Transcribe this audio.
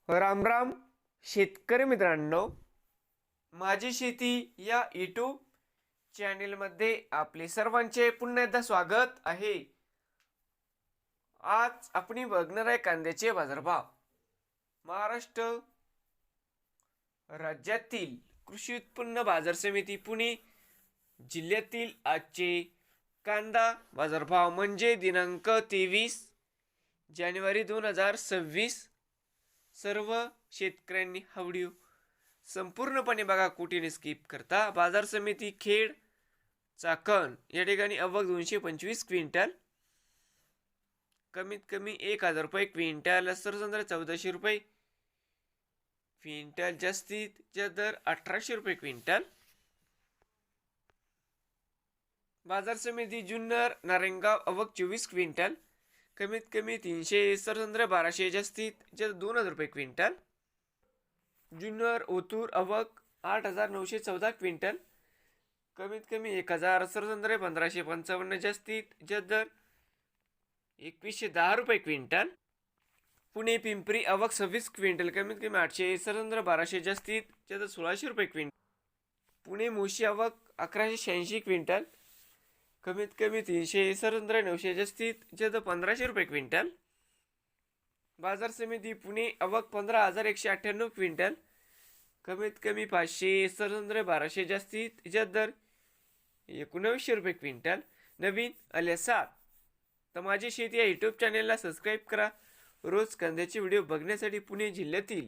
राम राम शेतकरी मित्रांनो, माझी शेती या यूट्यूब चॅनेलमध्ये आपले सर्वांचे पुन्हा एकदा स्वागत आहे. आज आपण बघणार आहे कांद्याचे बाजारभाव. महाराष्ट्र राज्यातील कृषी उत्पन्न बाजार समिती पुणे जिल्ह्यातील आजचे कांदा बाजारभाव म्हणजे दिनांक 23 जानेवारी 2026. सर्व शेतकऱ्यांनी हा व्हिडिओ संपूर्णपणे बघा, कुठेही स्किप करता. बाजार समिती खेड चाकण या ठिकाणी आवक 225 क्विंटल, कमीत कमी 1000 रुपये क्विंटल, सरसंद्र 1400 रुपये क्विंटल, जास्तीत जास्त दर 1800 रुपये क्विंटल. बाजार समिती जुन्नर नारायणगाव आवक 24 क्विंटल, कमीत कमी 300, सरसंद्र 1200, जास्तीत जास्त 2000 रुपये क्विंटल. जुन्नर ओतूर आवक 8914 क्विंटल, कमीत कमी 1000, सरसंद्र 1555, जास्तीत जास्त दर 2110 रुपये क्विंटल. पुणे पिंपरी आवक 26 क्विंटल, कमीत कमी 800, सरसंद्र 1200, जास्तीत जास्त 1600 रुपये क्विंटल. पुणे मोशी आवक 1186 क्विंटल, कमीत कमी 300, सरसंद्र 900, जास्तीत जास्त 1500 रुपये क्विंटल. बाजार समिती पुणे आवक 15198 क्विंटल, कमीत कमी 500, सरसंद्र 1200, जास्तीत जास्त दर 1900 रुपये क्विंटल. नवीन आले असाल तर माझी शेती या यूट्यूब चॅनेलला सबस्क्राईब करा. रोज कांद्याचे व्हिडिओ बघण्यासाठी पुणे जिल्ह्यातील